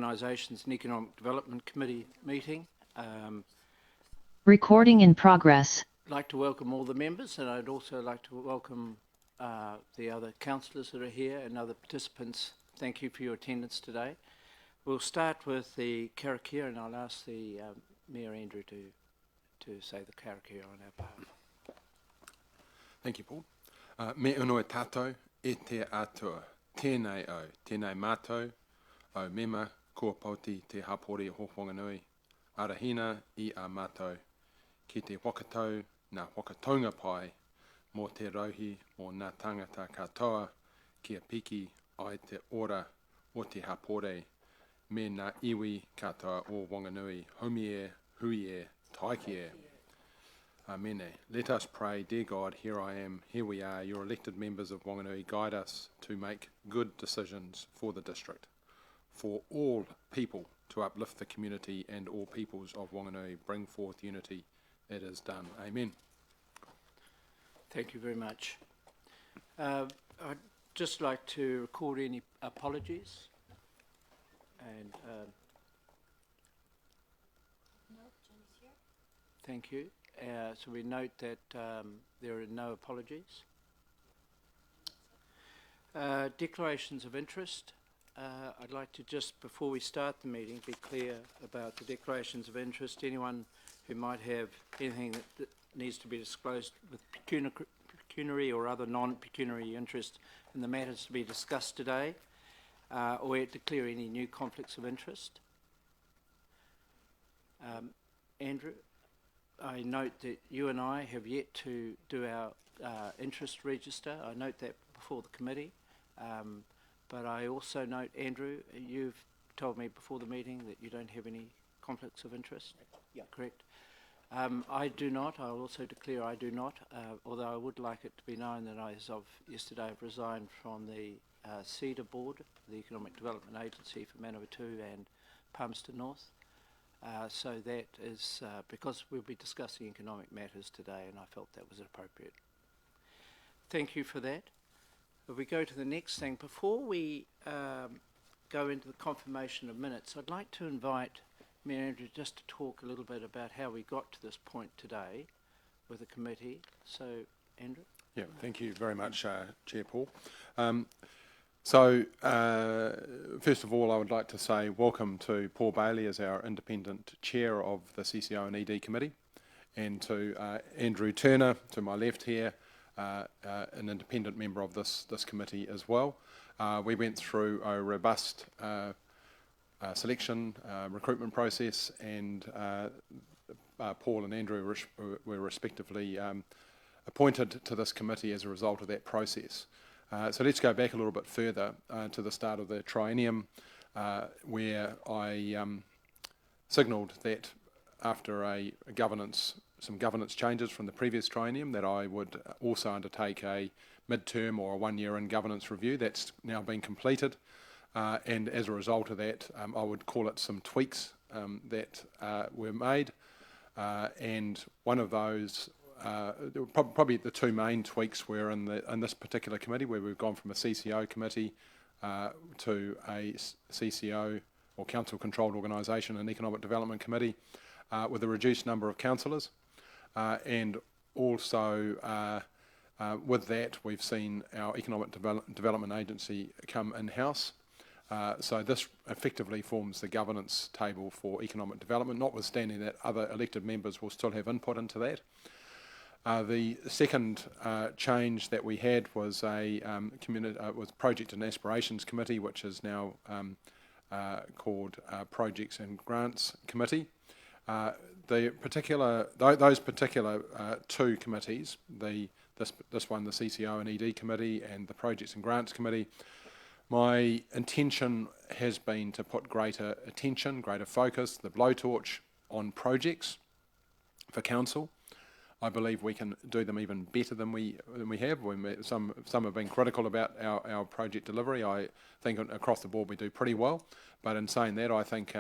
Organisations and Economic Development Committee meeting. Recording in progress. I'd like to welcome all the members, and I'd also like to welcome the other councillors that are here and other participants. Thank you for your attendance today. We'll start with the karakia, and I'll ask the Mayor Andrew to say the karakia on our behalf. Thank you, Paul. Me uno e tātou, e te atua, tēnei au, tēnei mātou, au mema, kua pauti te hapori ho whanganui, arahina I a mātou, ki te whakatau, nā whakataunga pai, mō te rauhi o nā tangata katoa, kia piki ai te ora o te hapore, me nā iwi katoa o Wanganui, haumi e, hui e, taiki e. Amen. Let us pray, dear God, here I am, here we are, your elected members of Wanganui, guide us to make good decisions for the district, for all people to uplift the community and all peoples of Wanganui, bring forth unity. It is done. Amen. Thank you very much. I'd just like to record any apologies. And thank you. So we note that there are no apologies. Declarations of interest. I'd like to just, before we start the meeting, be clear about the declarations of interest. Anyone who might have anything that needs to be disclosed with pecuniary or other non-pecuniary interest in the matters to be discussed today, or declare any new conflicts of interest. Andrew, I note that you and I have yet to do our interest register. I note that before the committee. But I also note, Andrew, you've told me before the meeting that you don't have any conflicts of interest. Yeah. Correct. I do not. I'll also declare I do not, although I would like it to be known that I, as of yesterday, have resigned from the CEDA board, the Economic Development Agency for Manawatu and Palmerston North. So that is because we'll be discussing economic matters today, and I felt that was appropriate. Thank you for that. If we go to the next thing, before we go into the confirmation of minutes, I'd like to invite Mayor Andrew just to talk a little bit about how we got to this point today with the committee. So, Andrew? Yeah, thank you very much, Chair Paul. So, first of all, I would like to say welcome to Paul Bailey as our independent chair of the CCO and ED committee, and to Andrew Turner, to my left here, an independent member of this committee as well. We went through a robust selection recruitment process, and Paul and Andrew were respectively appointed to this committee as a result of that process. So let's go back a little bit further to the start of the triennium, where I signalled that after some governance changes from the previous triennium, that I would also undertake a mid-term or a one-year governance review. That's now been completed, and as a result of that, I would call it some tweaks that were made, and one of those, probably the two main tweaks were in this particular committee, where we've gone from a CCO committee to a CCO or Council-Controlled Organisation and Economic Development Committee with a reduced number of councillors. And also with that, we've seen our Economic Development Agency come in-house. So this effectively forms the governance table for economic development, notwithstanding that other elected members will still have input into that. The second change that we had was a Project and Aspirations Committee, which is now called Projects and Grants Committee. Those particular two committees, this one, the CCO and ED Committee, and the Projects and Grants Committee, my intention has been to put greater attention, greater focus, the blowtorch on projects for council. I believe we can do them even better than we have. Some have been critical about our project delivery. I think across the board we do pretty well. But in saying that, I think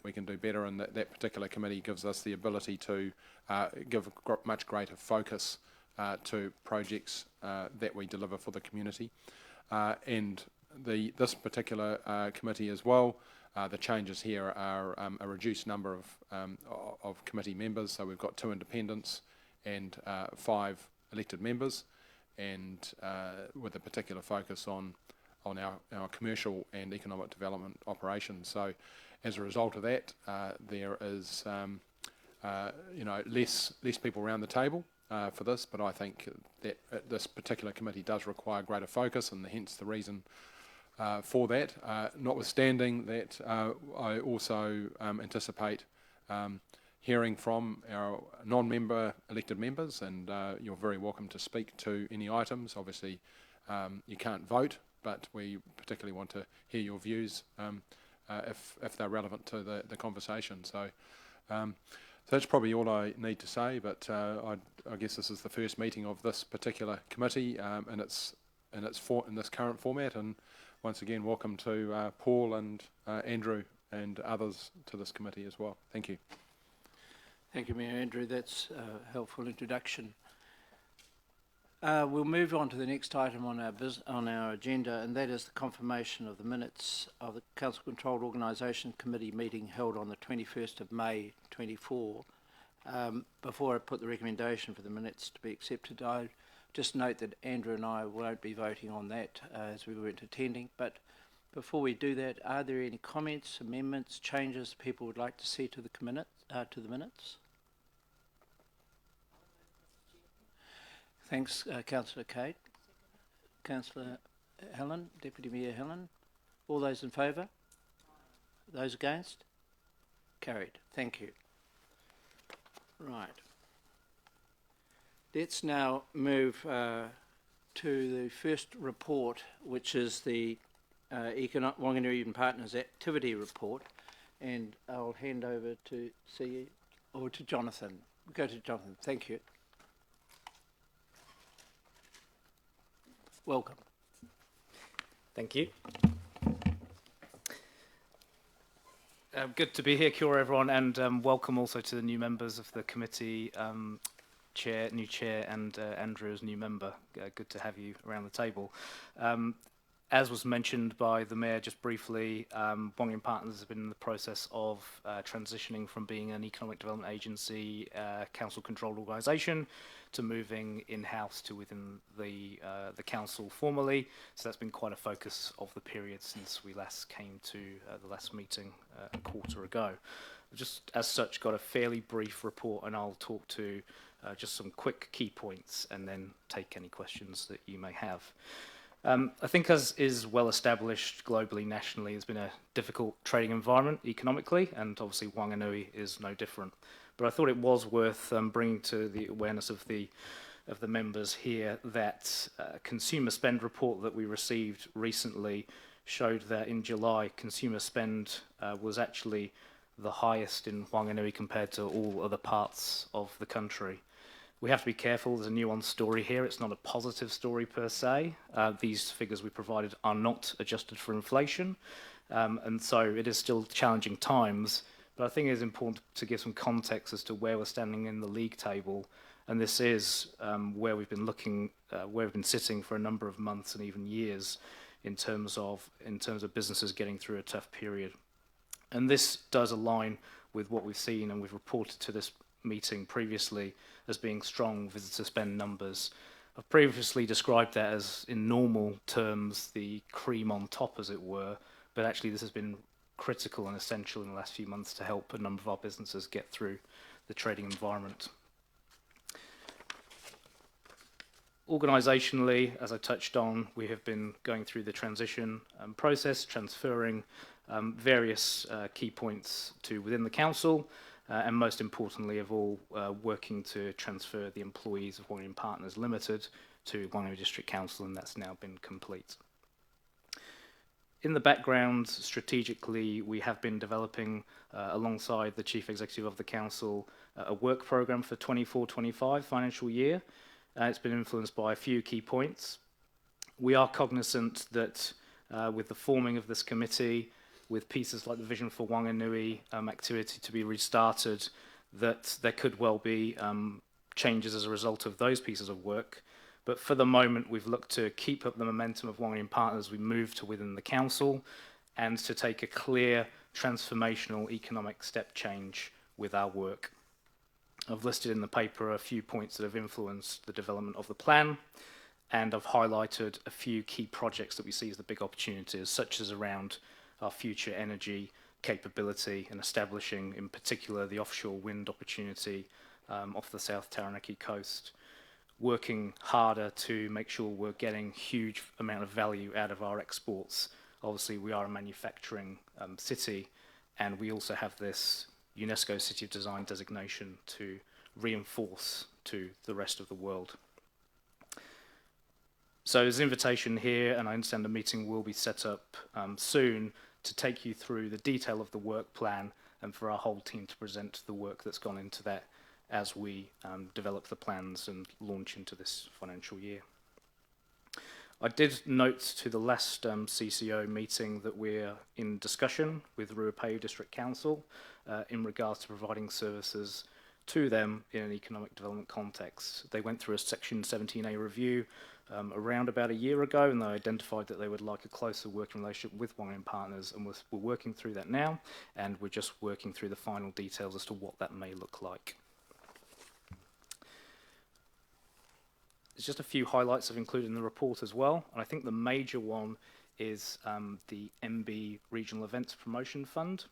we can do better, and that particular committee gives us the ability to give much greater focus to projects that we deliver for the community. And this particular committee as well. The changes here are a reduced number of committee members, so we've got 2 independents and 5 elected members, and with a particular focus on our commercial and economic development operations. So as a result of that, there is less people around the table for this, but I think that this particular committee does require greater focus, and hence the reason for that. Notwithstanding that, I also anticipate hearing from our non-member elected members, and you're very welcome to speak to any items. Obviously, you can't vote, but we particularly want to hear your views if they're relevant to the conversation. So that's probably all I need to say, but I guess this is the first meeting of this particular committee in this current format, and once again, welcome to Paul and Andrew and others to this committee as well. Thank you. Thank you, Mayor Andrew. That's a helpful introduction. We'll move on to the next item on our agenda, and that is the confirmation of the minutes of the Council Controlled Organisation Committee meeting held on the 21st of May 24. Before I put the recommendation for the minutes to be accepted, I just note that Andrew and I won't be voting on that as we weren't attending. But before we do that, are there any comments, amendments, changes people would like to see to the minutes? Thanks, Councillor Kate. Councillor Helen, Deputy Mayor Helen. All those in favour? Those against? Carried. Thank you. Right. Let's now move to the first report, which is the Wanganui Partners Activity Report, and I'll hand over to Jonathan. We'll go to Jonathan. Thank you. Welcome. Thank you. Good to be here. Kia ora, everyone, and welcome also to the new members of the committee, new chair, and Andrew as new member. Good to have you around the table. As was mentioned by the Mayor just briefly, Wanganui Partners has been in the process of transitioning from being an economic development agency, council-controlled organisation, to moving in-house to within the council formally. So that's been quite a focus of the period since we last came to the last meeting a quarter ago. I've just as such got a fairly brief report, and I'll talk to just some quick key points and then take any questions that you may have. I think, as is well established globally, nationally, it's been a difficult trading environment economically, and obviously Wanganui is no different. But I thought it was worth bringing to the awareness of the members here that consumer spend report that we received recently showed that in July consumer spend was actually the highest in Wanganui compared to all other parts of the country. We have to be careful. There's a nuanced story here. It's not a positive story per se. These figures we provided are not adjusted for inflation, and so it is still challenging times. But I think it is important to give some context as to where we're standing in the league table, and this is where we've been looking, where we've been sitting for a number of months and even years in terms of businesses getting through a tough period. And this does align with what we've seen and we've reported to this meeting previously as being strong visitor spend numbers. I've previously described that as, in normal terms, the cream on top, as it were, but actually this has been critical and essential in the last few months to help a number of our businesses get through the trading environment. Organisationally, as I touched on, we have been going through the transition process, transferring various key points to within the council, and most importantly of all, working to transfer the employees of Wanganui Partners Limited to Wanganui District Council, and that's now been complete. In the background, strategically, we have been developing, alongside the Chief Executive of the Council, a work programme for 24-25 financial year. It's been influenced by a few key points. We are cognisant that with the forming of this committee, with pieces like the Vision for Wanganui activity to be restarted, that there could well be changes as a result of those pieces of work. But for the moment, we've looked to keep up the momentum of Wangari and Partners. We move to within the council and to take a clear transformational economic step change with our work. I've listed in the paper a few points that have influenced the development of the plan, and I've highlighted a few key projects that we see as the big opportunities, such as around our future energy capability and establishing, in particular, the offshore wind opportunity off the South Taranaki coast, working harder to make sure we're getting huge amount of value out of our exports. Obviously, we are a manufacturing city, and we also have this UNESCO City of Design designation to reinforce to the rest of the world. So there's an invitation here, and I understand the meeting will be set up soon to take you through the detail of the work plan and for our whole team to present the work that's gone into that as we develop the plans and launch into this financial year. I did note to the last CCO meeting that we're in discussion with Ruapehu District Council in regards to providing services to them in an economic development context. They went through a Section 17A review around about a year ago, and they identified that they would like a closer working relationship with Wangari and Partners, and we're working through that now, and we're just working through the final details as to what that may look like. There's just a few highlights I've included in the report as well, and I think the major one is the MB Regional Events Promotion Fund.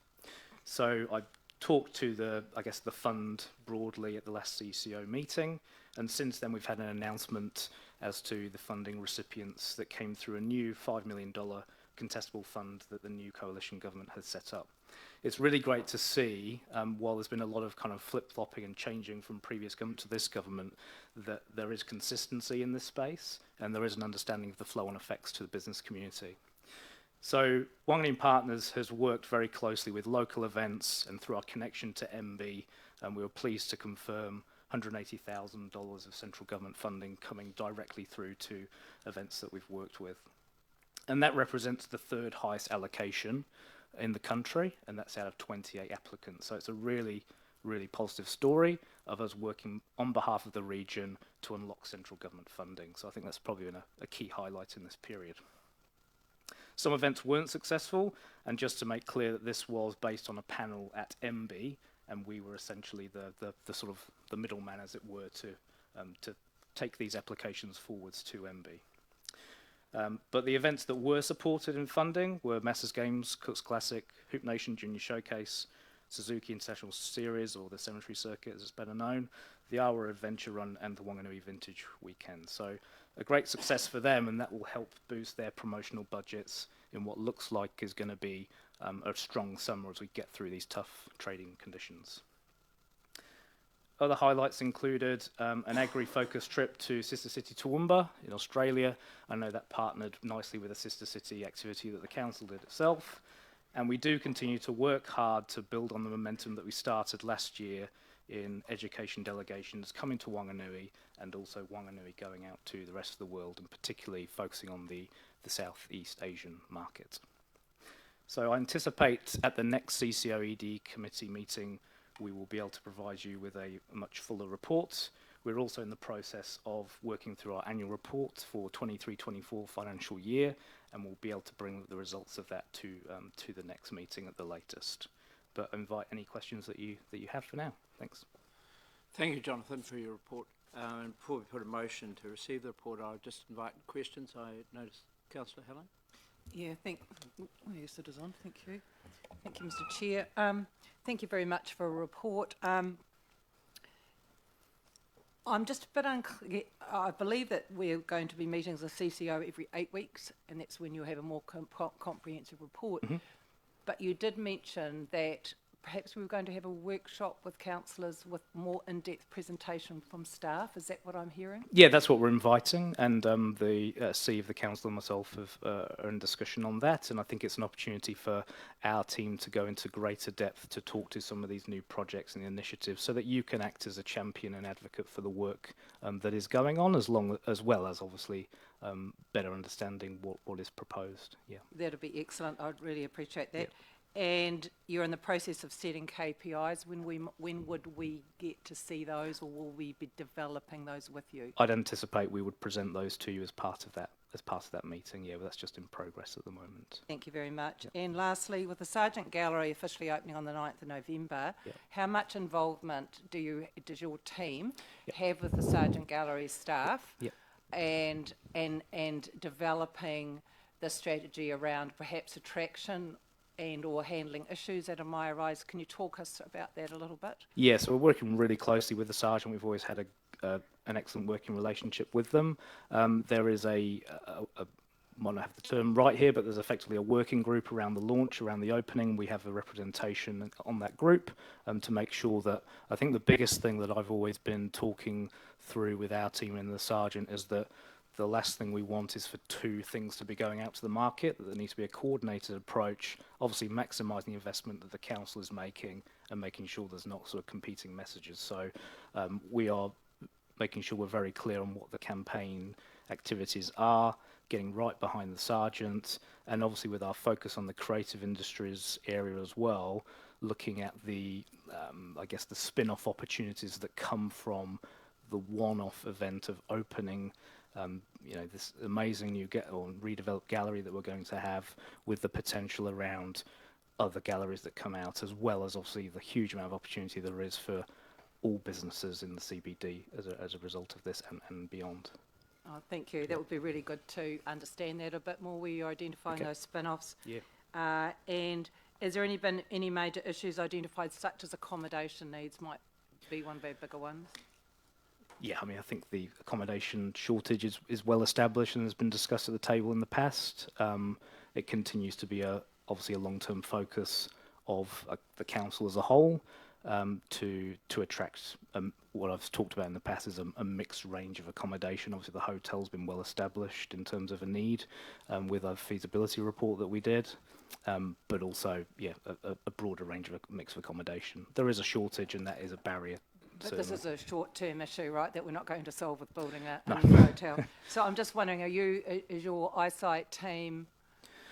So I talked to the fund broadly at the last CCO meeting, and since then we've had an announcement as to the funding recipients that came through a new $5 million contestable fund that the new coalition government has set up. It's really great to see, while there's been a lot of kind of flip-flopping and changing from previous government to this government, that there is consistency in this space and there is an understanding of the flow-on effects to the business community. So Wangari and Partners has worked very closely with local events, and through our connection to MB, we were pleased to confirm $180,000 of central government funding coming directly through to events that we've worked with. And that represents the third highest allocation in the country, and that's out of 28 applicants. So it's a really, really positive story of us working on behalf of the region to unlock central government funding. So I think that's probably been a key highlight in this period. Some events weren't successful, and just to make clear that this was based on a panel at MB, and we were essentially the sort of the middleman, as it were, to take these applications forwards to MB. But the events that were supported in funding were Masters Games, Cooks Classic, Hoop Nation Junior Showcase, Suzuki International Series, or the Cemetery Circuit as it's better known, the Awa Adventure Run, and the Wanganui Vintage Weekend. So a great success for them, and that will help boost their promotional budgets in what looks like is going to be a strong summer as we get through these tough trading conditions. Other highlights included an agri-focused trip to Sister City Toowoomba in Australia. I know that partnered nicely with a Sister City activity that the council did itself. And we do continue to work hard to build on the momentum that we started last year in education delegations coming to Wanganui, and also Wanganui going out to the rest of the world, and particularly focusing on the Southeast Asian market. So I anticipate at the next CCOED committee meeting we will be able to provide you with a much fuller report. We're also in the process of working through our annual report for 23-24 financial year, and we'll be able to bring the results of that to the next meeting at the latest. But I invite any questions that you have for now. Thanks. Thank you, Jonathan, for your report. And before we put a motion to receive the report, I'll just invite questions. I noticed Councillor Helen. Yeah, yes, it is on. Thank you. Thank you, Mr. Chair. Thank you very much for a report. I'm just a bit unclear. I believe that we're going to be meeting as a CCO every 8 weeks, and that's when you'll have a more comprehensive report. Mm-hmm. But you did mention that perhaps we were going to have a workshop with councillors with more in-depth presentation from staff. Is that what I'm hearing? Yeah, that's what we're inviting, and the C of the council and myself are in discussion on that, and I think it's an opportunity for our team to go into greater depth to talk to some of these new projects and initiatives so that you can act as a champion and advocate for the work that is going on, as well as obviously better understanding what is proposed. Yeah, that'd be excellent. I'd really appreciate that. Yep. And you're in the process of setting KPIs. When would we get to see those, or will we be developing those with you? I'd anticipate we would present those to you as part of that meeting. Yeah, but that's just in progress at the moment. Thank you very much. Yep. And lastly, with the Sargent Gallery officially opening on the 9th of November, Yep. how much involvement does your team Yep. have with the Sargent Gallery staff Yep. and developing the strategy around perhaps attraction and or handling issues that might arise? Can you talk us about that a little bit? Yes, we're working really closely with the Sergeant. We've always had an excellent working relationship with them. There is I might not have the term right here, but there's effectively a working group around the launch, around the opening. We have a representation on that group to make sure that, I think the biggest thing that I've always been talking through with our team and the Sergeant is that the last thing we want is for two things to be going out to the market, that there needs to be a coordinated approach, obviously maximising the investment that the council is making and making sure there's not sort of competing messages. So we are making sure we're very clear on what the campaign activities are, getting right behind the Sergeant, and obviously with our focus on the creative industries area as well, looking at the, I guess, the spin-off opportunities that come from the one-off event of opening this amazing new redeveloped gallery that we're going to have, with the potential around other galleries that come out, as well as obviously the huge amount of opportunity there is for all businesses in the CBD as a result of this and beyond. Oh, thank you. That would be really good to understand that a bit more, where you're identifying those spin-offs. Yeah. And has there been any major issues identified, such as accommodation needs might be one of our bigger ones? Yeah, I mean, I think the accommodation shortage is well established and has been discussed at the table in the past. It continues to be obviously a long-term focus of the council as a whole, to attract what I've talked about in the past is a mixed range of accommodation. Obviously, the hotel's been well established in terms of a need with a feasibility report that we did, but also, a broader range of a mix of accommodation. There is a shortage, and that is a barrier. But this is a short-term issue, right, that we're not going to solve with building a new hotel. So I'm just wondering, is your eyesight team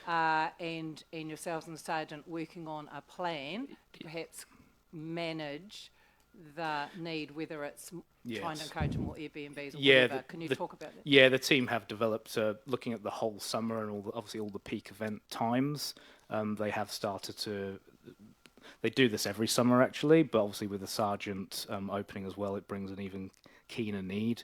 and yourselves and the Sergeant working on a plan to perhaps manage the need, whether it's trying to encourage more Airbnbs or whatever? Can you talk about that? Yeah, the team have developed, looking at the whole summer and obviously all the peak event times, they have started to... They do this every summer, actually, but obviously with the Sergeant opening as well, it brings an even keener need.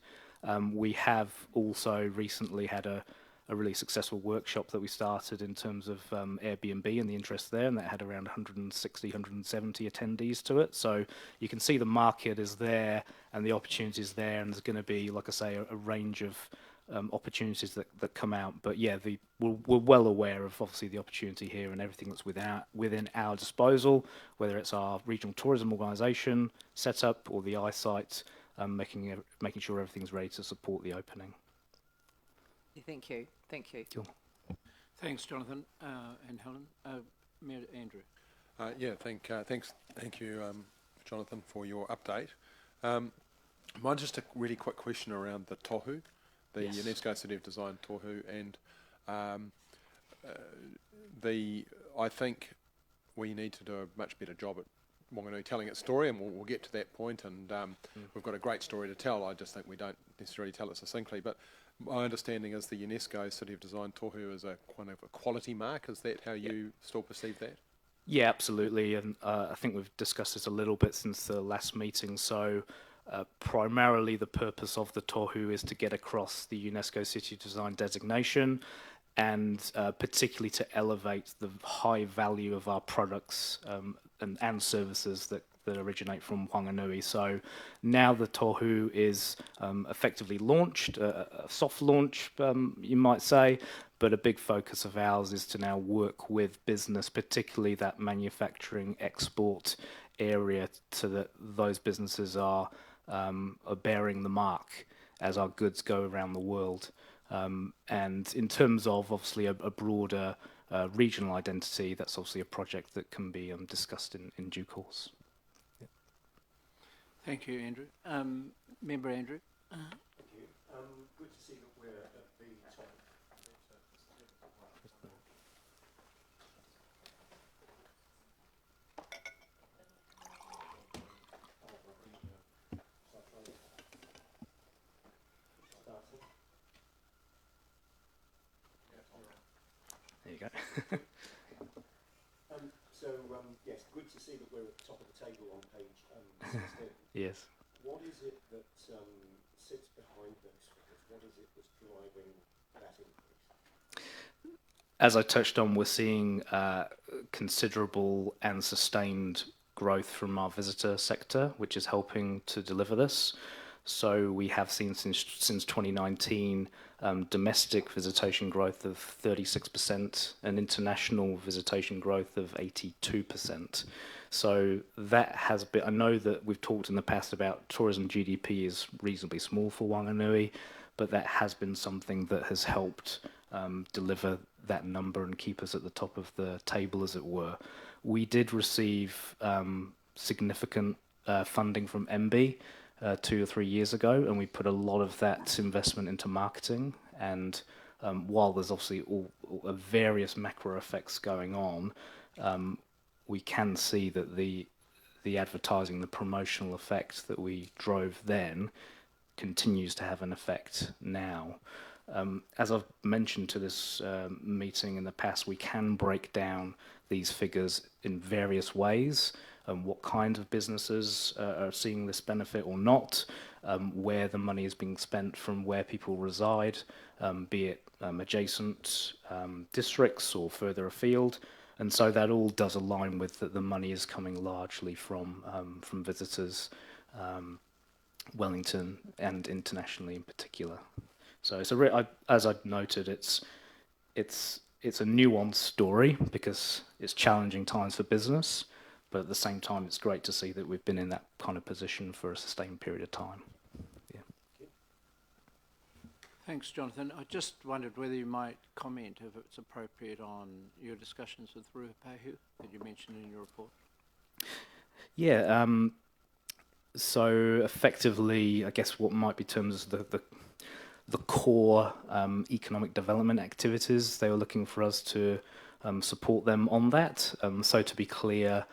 We have also recently had a really successful workshop that we started in terms of Airbnb and the interest there, and that had around 160, 170 attendees to it. So you can see the market is there and the opportunities there, and there's going to be, like I say, a range of opportunities that come out. But yeah, we're well aware of obviously the opportunity here and everything that's within our disposal, whether it's our regional tourism organisation setup or the eyesight, making sure everything's ready to support the opening. Thank you. Thank you. Cool. Thanks, Jonathan and Helen. Mayor Andrew. Thank you, Jonathan, for your update. Mine's just a really quick question around the tohu, the UNESCO City of Design tohu, and I think we need to do a much better job at Wanganui telling its story, and we'll get to that point. And we've got a great story to tell. I just think we don't necessarily tell it succinctly. But my understanding is the UNESCO City of Design tohu is a kind of a quality mark. Is that how you still perceive that? Yeah, absolutely. And I think we've discussed this a little bit since the last meeting. So primarily the purpose of the tohu is to get across the UNESCO City of Design designation, and particularly to elevate the high value of our products and services that originate from Wanganui. So now the tohu is effectively launched, a soft launch, you might say, but a big focus of ours is to now work with business, particularly that manufacturing export area, so that those businesses are bearing the mark as our goods go around the world. And in terms of obviously a broader regional identity, that's obviously a project that can be discussed in due course. Yeah. Thank you, Andrew. Member Andrew. Thank you. Good to see that we're at the top. There you go. Yes, good to see that we're at the top of the table on page 16. Yes. What is it that sits behind those figures? What is it that's driving that increase? As I touched on, we're seeing considerable and sustained growth from our visitor sector, which is helping to deliver this. So we have seen since 2019 domestic visitation growth of 36% and international visitation growth of 82%. So that has been, I know that we've talked in the past about tourism GDP is reasonably small for Wanganui, but that has been something that has helped deliver that number and keep us at the top of the table, as it were. We did receive significant funding from MB 2 or 3 years ago, and we put a lot of that investment into marketing. And while there's obviously all various macro effects going on, we can see that the advertising, the promotional effect that we drove then continues to have an effect now. As I've mentioned to this meeting in the past, we can break down these figures in various ways, what kind of businesses are seeing this benefit or not, where the money is being spent from where people reside, be it adjacent districts or further afield. And so that all does align with that the money is coming largely from visitors, Wellington and internationally in particular. So it's as I've noted, it's a nuanced story because it's challenging times for business, but at the same time, it's great to see that we've been in that kind of position for a sustained period of time. Yeah. Thanks, Jonathan. I just wondered whether you might comment, if it's appropriate, on your discussions with Ruapehu that you mentioned in your report. Yeah. So effectively, I guess what might be termed as the core economic development activities, they were looking for us to support them on that. So to be clear,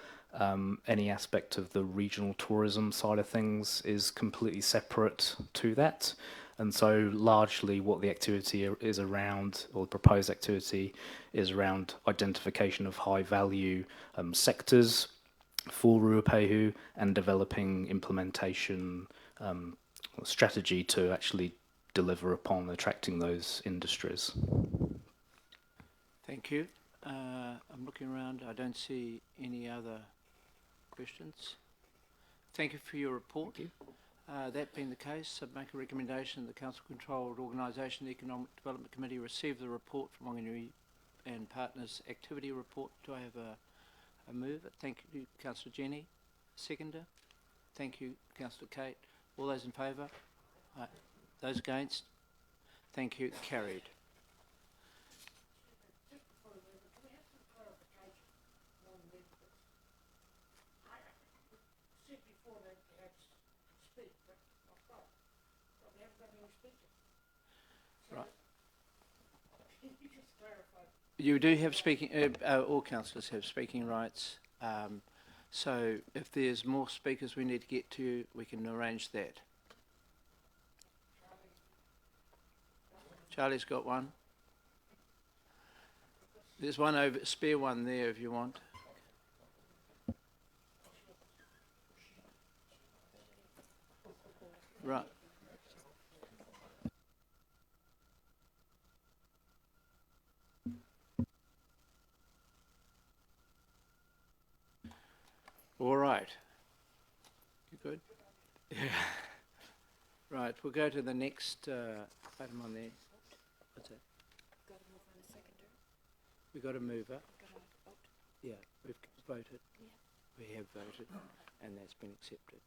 any aspect of the regional tourism side of things is completely separate to that. And so largely what the activity is around, or the proposed activity, is around identification of high value sectors for Ruapehu and developing implementation strategy to actually deliver upon attracting those industries. Thank you. I'm looking around. I don't see any other questions. Thank you for your report. Thank you. That being the case, I'd make a recommendation that the Council-controlled Organisation Economic Development Committee receive the report from Wanganui and Partners Activity Report. Do I have a move? Thank you, Councillor Jenny. Seconder? Thank you, Councillor Kate. All those in favour? Aye. Those against? Thank you. Carried. Right. You do have speaking, all councillors have speaking rights. So if there's more speakers we need to get to, we can arrange that. Charlie's got one. There's one over, spare one there if you want. Right. All right. You good? Yeah. Right, we'll go to the next item on there. What's that? Got a mover and a seconder. We got a mover. Got a vote. Yeah, we've voted. Yeah. We have voted, and that's been accepted.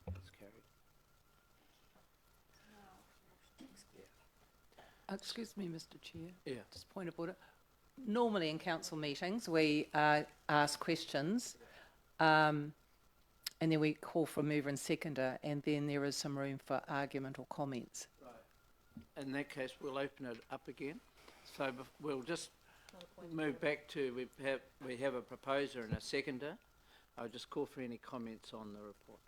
It's carried. Excuse me, Mr. Chair. Yeah. Just point of order. Normally in council meetings, we ask questions, and then we call for a mover and seconder, and then there is some room for argument or comments. Right. In that case, we'll open it up again. So we'll just move back to, we have a proposer and a seconder. I'll just call for any comments on the report.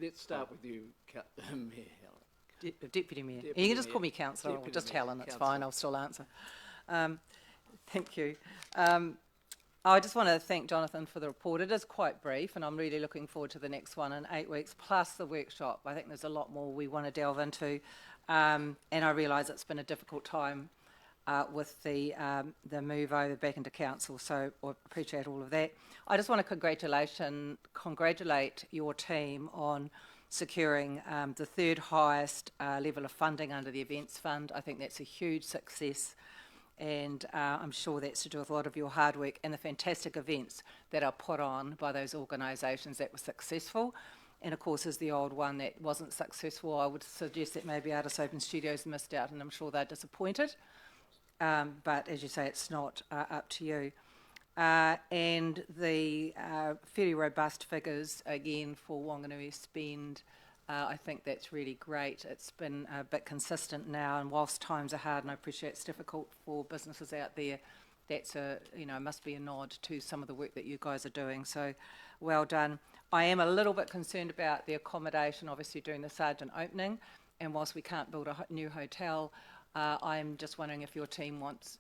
Let's start with you, Mayor Helen. Deputy Mayor. Deputy You can just call Mayor. me councillor or Deputy just Mayor, Helen, it's councillor. fine, I'll still answer. Thank you. I just want to thank Jonathan for the report. It is quite brief, and I'm really looking forward to the next one in 8 weeks, plus the workshop. I think there's a lot more we want to delve into, and I realise it's been a difficult time with the move over back into council, so I appreciate all of that. I just want to congratulate your team on securing the third highest level of funding under the Events Fund. I think that's a huge success, and I'm sure that's to do with a lot of your hard work and the fantastic events that are put on by those organisations that were successful. And of course, as the old one that wasn't successful, I would suggest that maybe Artists Open Studios missed out, and I'm sure they're disappointed. But as you say, it's not up to you. And the fairly robust figures, again, for Wanganui spend, I think that's really great. It's been a bit consistent now, and whilst times are hard, and I appreciate it's difficult for businesses out there, that's must be a nod to some of the work that you guys are doing. So, well done. I am a little bit concerned about the accommodation, obviously during the Sargent opening, and whilst we can't build a new hotel, I'm just wondering if your team wants,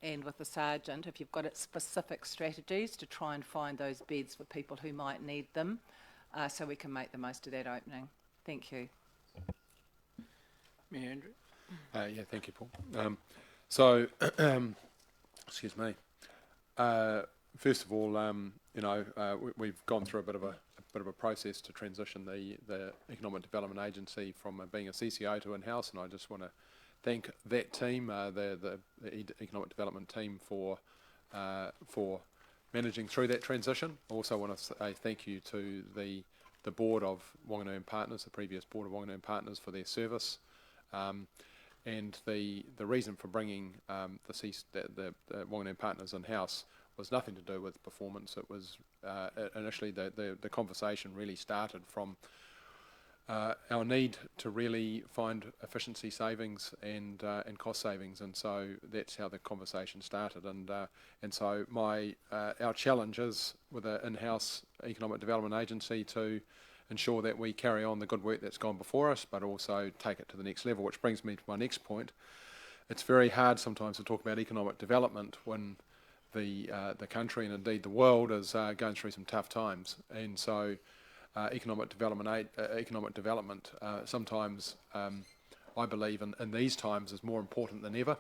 and with the Sargent, if you've got specific strategies to try and find those beds for people who might need them, so we can make the most of that opening. Thank you. Mayor Andrew? Yeah, thank you, Paul. So, excuse me. First of all, we've gone through a bit of a process to transition the Economic Development Agency from being a CCO to in-house, and I just want to thank that team, the Economic Development team, for managing through that transition. I also want to say thank you to the board of Wanganui and Partners, the previous board of Wanganui and Partners, for their service. And the reason for bringing the Wanganui and Partners in-house was nothing to do with performance. It was initially the conversation really started from our need to really find efficiency savings and cost savings, and so that's how the conversation started. And so our challenge is with an in-house economic development agency to ensure that we carry on the good work that's gone before us, but also take it to the next level. Which brings me to my next point. It's very hard sometimes to talk about economic development when the country and indeed the world is going through some tough times, and so. Economic development sometimes, I believe, in these times is more important than ever,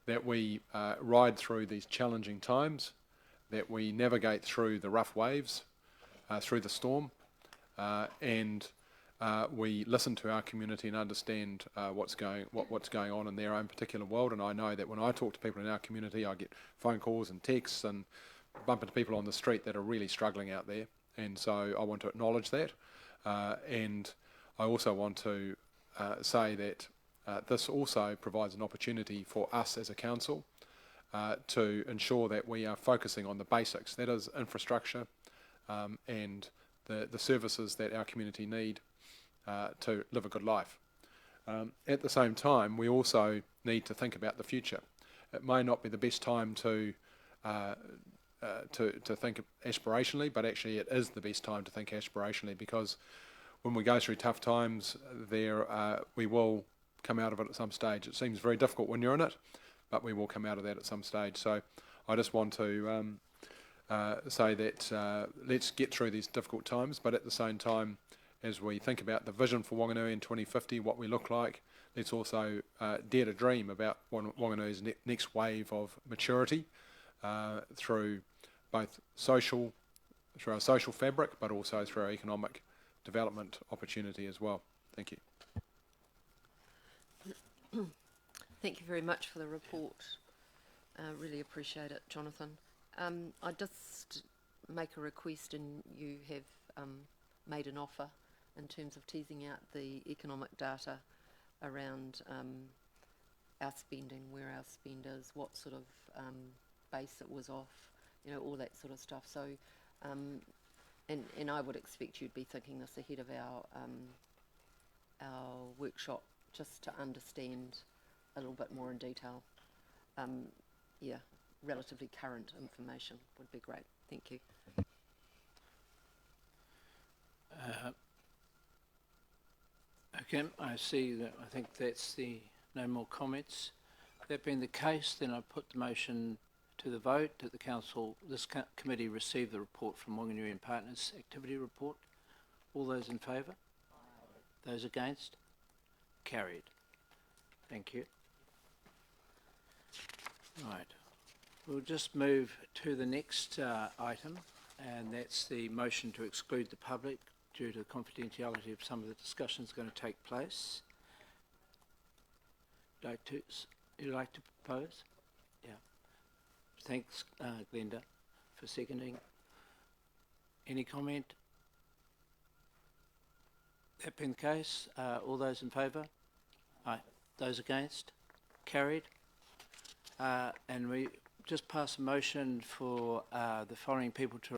that we ride through these challenging times, that we navigate through the rough waves, through the storm, and we listen to our community and understand what's going on in their own particular world. And I know that when I talk to people in our community, I get phone calls and texts and bump into people on the street that are really struggling out there. And so I want to acknowledge that, and I also want to say that this also provides an opportunity for us as a council to ensure that we are focusing on the basics, that is infrastructure and the services that our community need to live a good life. At the same time, we also need to think about the future. It may not be the best time to think aspirationally, but actually it is the best time to think aspirationally, because when we go through tough times, we will come out of it at some stage. It seems very difficult when you're in it, but we will come out of that at some stage. So I just want to say that let's get through these difficult times, but at the same time, as we think about the vision for Wanganui in 2050, what we look like, let's also dare to dream about Wanganui's next wave of maturity through both through our social fabric, but also through our economic development opportunity as well. Thank you. Thank you very much for the report. Really appreciate it, Jonathan. I just make a request, and you have made an offer in terms of teasing out the economic data around our spending, where our spend is, what sort of base it was off, all that sort of stuff. So, and I would expect you'd be thinking this ahead of our workshop, just to understand a little bit more in detail. Relatively current information would be great. Thank you. Okay, I see that, I think that's the, no more comments. That being the case, then I put the motion to the vote that the council, this committee receive the report from Wanganui and Partners Activity Report. All those in favour? Those against? Carried. Thank you. Right. We'll just move to the next item, and that's the motion to exclude the public due to the confidentiality of some of the discussions going to take place. You'd like to propose? Yeah. Thanks, Glenda, for seconding. Any comment? That being the case, all those in favour? Aye. Those against? Carried. And we just pass a motion for the following people to